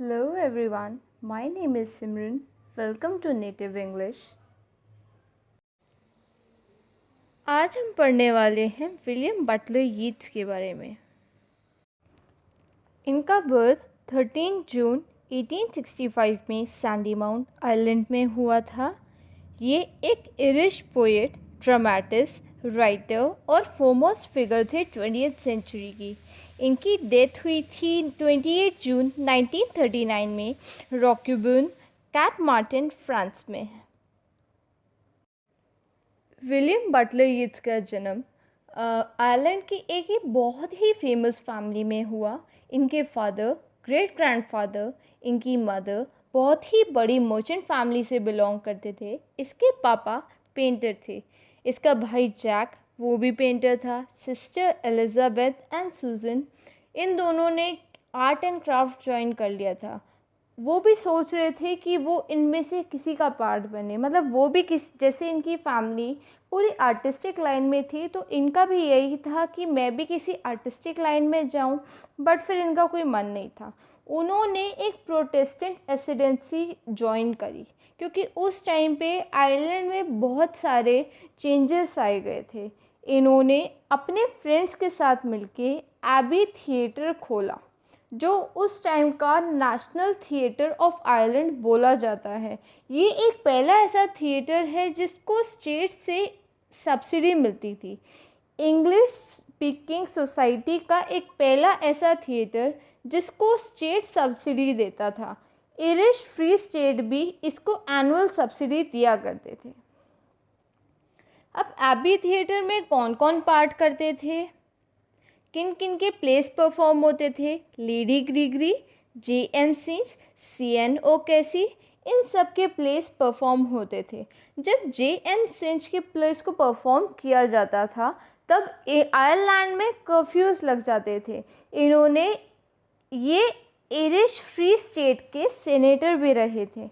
Hello everyone, my name is Simran. Welcome to Native English. आज हम पढ़ने वाले हैं विलियम बटलर यीट्स के बारे में। इनका बर्थ 13 जून 1865 में सैंडी माउंट आइलैंड में हुआ था। ये एक इरिश पोएट, ड्रामेटिस्ट, राइटर और फोरमोस्ट फिगर थे 20th सेंचुरी की। इनकी डेथ हुई थी 28 जून 1939 में रॉक्यूबर्न, कैप मार्टिन, फ्रांस में। विलियम बटलर यीट्स का जन्म आयरलैंड की एक ही बहुत ही फेमस फैमिली में हुआ। इनके फादर, ग्रेट ग्रैंडफादर, इनकी मदर बहुत ही बड़ी मर्चेंट फैमिली से बिलोंग करते थे। इसके पापा पेंटर थे। इसका भाई जैक, वो भी पेंटर था। सिस्टर एलिजाबेथ एंड सूजन, इन दोनों ने आर्ट एंड क्राफ्ट ज्वाइन कर लिया था। वो भी सोच रहे थे कि वो इनमें से किसी का पार्ट बने, मतलब वो भी जैसे इनकी फैमिली पूरी आर्टिस्टिक लाइन में थी, तो इनका भी यही था कि मैं भी किसी आर्टिस्टिक लाइन में जाऊं। बट फिर इनका कोई मन नहीं था। उन्होंने एक प्रोटेस्टेंट एसिडेंसी ज्वाइन करी, क्योंकि उस टाइम पे आयरलैंड में बहुत सारे चेंजेस आए गए थे। इन्होंने अपने फ्रेंड्स के साथ मिलके एबी थिएटर खोला, जो उस टाइम का नेशनल थिएटर ऑफ आयरलैंड बोला जाता है। ये एक पहला ऐसा थिएटर है जिसको स्टेट से सब्सिडी मिलती थी। इंग्लिश स्पीकिंग सोसाइटी का एक पहला ऐसा थिएटर जिसको स्टेट सब्सिडी देता था। इरिश फ्री स्टेट भी इसको एनुअल सब्सिडी दिया करते थे। अब एबी थिएटर में कौन कौन पार्ट करते थे, किन किन के प्लेस परफॉर्म होते थे? Lady ग्रीगरी, J.M. सिंच, C.N. ओकेसी, इन सब के प्लेस परफॉर्म होते थे। जब J.M. सिंच के प्लेस को परफॉर्म किया जाता था तब आयरलैंड में कर्फ्यूज़ लग जाते थे। इन्होंने ये इरिश फ्री स्टेट के सेनेटर भी रहे थे।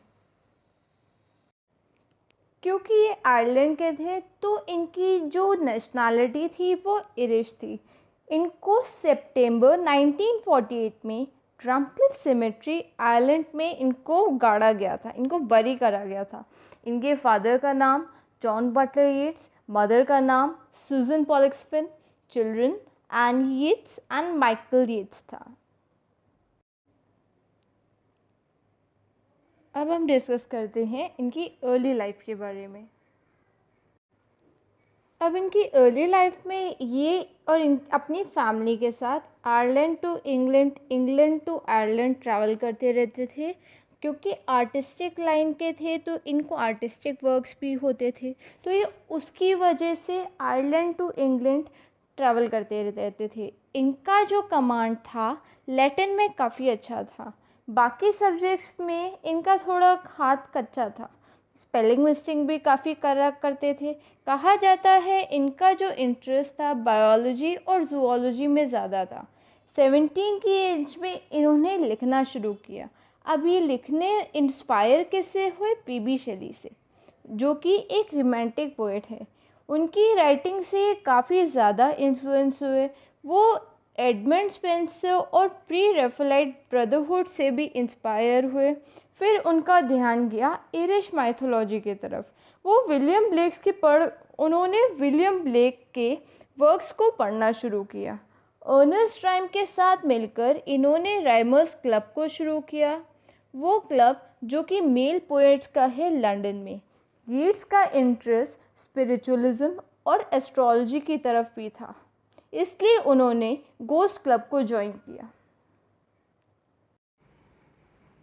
क्योंकि ये आयरलैंड के थे तो इनकी जो नेशनैलिटी थी वो इरिश थी। इनको सितंबर 1948 में ड्रमक्लिफ सिमेट्री आयरलैंड में इनको गाड़ा गया था, इनको बरी करा गया था। इनके फादर का नाम जॉन बटलर यीट्स, मदर का नाम Susan Pollexfen, children Anne Yeats and Michael Yeats था। अब हम डिस्कस करते हैं इनकी अर्ली लाइफ के बारे में। अब इनकी अर्ली लाइफ में ये और अपनी फैमिली के साथ Ireland to England, England to Ireland travel करते रहते थे। क्योंकि आर्टिस्टिक लाइन के थे तो इनको आर्टिस्टिक वर्क्स भी होते थे, तो ये उसकी वजह से आयरलैंड टू इंग्लैंड ट्रैवल करते रहते थे। इनका जो कमांड था लैटिन में काफ़ी अच्छा था। बाकी सब्जेक्ट्स में इनका थोड़ा हाथ कच्चा था। स्पेलिंग मिस्टेक भी काफ़ी करा करते थे। कहा जाता है इनका जो इंटरेस्ट था बायोलॉजी और जूलॉजी में ज़्यादा था। 17 की एज में इन्होंने लिखना शुरू किया। अब ये लिखने इंस्पायर किससे हुए? पीबी शेली से, जो कि एक रोमांटिक पोएट है। उनकी राइटिंग से काफ़ी ज़्यादा इन्फ्लुएंस हुए। वो एडमंड स्पेंसर और प्री रेफेलाइट ब्रदरहुड से भी इंस्पायर हुए। फिर उनका ध्यान गया इरिश माइथोलॉजी की तरफ। वो उन्होंने विलियम ब्लेक के वर्क्स को पढ़ना शुरू किया। अर्नेस्ट राइम के साथ मिलकर इन्होंने राइमर्स क्लब को शुरू किया। वो क्लब जो कि मेल पोएट्स का है लंदन में। यीट्स का इंटरेस्ट स्पिरिचुअलिज्म और एस्ट्रोलॉजी की तरफ भी था, इसलिए उन्होंने गोस्ट क्लब को ज्वाइन किया।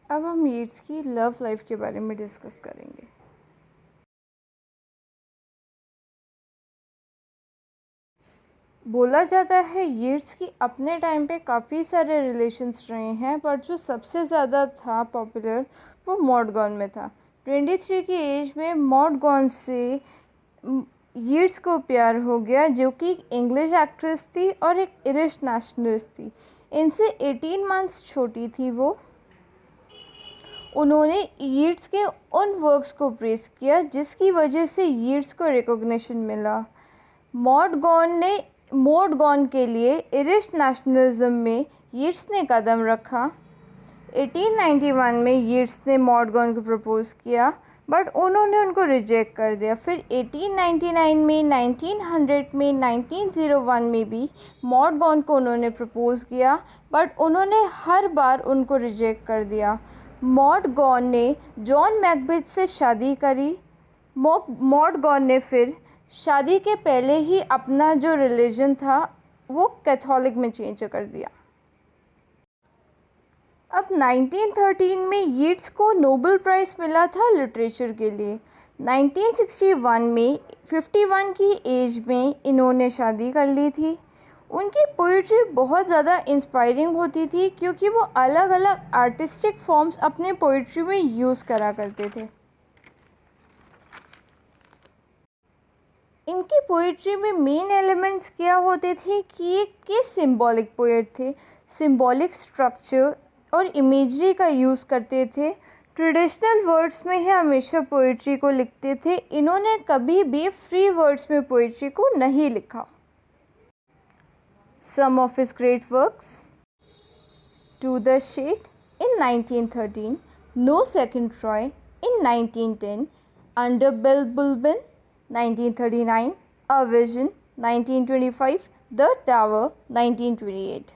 अब हम यीट्स की लव लाइफ के बारे में डिस्कस करेंगे। बोला जाता है यीट्स की अपने टाइम पे काफ़ी सारे रिलेशंस रहे हैं, पर जो सबसे ज़्यादा था पॉपुलर वो मॉड गॉन में था। 23 की एज में मॉड गॉन से यीट्स को प्यार हो गया, जो कि इंग्लिश एक्ट्रेस थी और एक इरिश नेशनलिस्ट थी। इनसे 18 मंथ्स छोटी थी वो। उन्होंने यीट्स के उन वर्क्स को प्रेस किया जिसकी वजह से यीट्स को रिकॉग्निशन मिला। मॉड गॉन के लिए इरिश नेशनलिज्म में यीट्स ने कदम रखा। 1891 में यीट्स ने मॉड गॉन को प्रपोज़ किया, बट उन्होंने उनको रिजेक्ट कर दिया। फिर 1899 में, 1900 में, 1901 में भी मॉड गॉन को उन्होंने प्रपोज़ किया, बट उन्होंने हर बार उनको रिजेक्ट कर दिया। मॉड गॉन ने जॉन मैकबेथ से शादी करी। मॉड गॉन ने फिर शादी के पहले ही अपना जो रिलीजन था वो कैथोलिक में चेंज कर दिया। अब 1913 में यीट्स को नोबेल प्राइज़ मिला था लिटरेचर के लिए। 1961 में 51 की एज में इन्होंने शादी कर ली थी। उनकी पोइट्री बहुत ज़्यादा इंस्पायरिंग होती थी क्योंकि वो अलग अलग आर्टिस्टिक फॉर्म्स अपने पोइट्री में यूज़ करा करते थे। इनकी पोइट्री में मेन एलिमेंट्स क्या होते थे कि ये सिंबॉलिक पोएट थे, सिंबॉलिक स्ट्रक्चर और इमेजरी का यूज़ करते थे। ट्रेडिशनल वर्ड्स में ही हमेशा पोइट्री को लिखते थे। इन्होंने कभी भी फ्री वर्ड्स में पोइट्री को नहीं लिखा। Some of his great works: to the shade in 1913, No Second Troy in 1910, Under Bulbin 1939, A Vision 1925, The Tower 1928.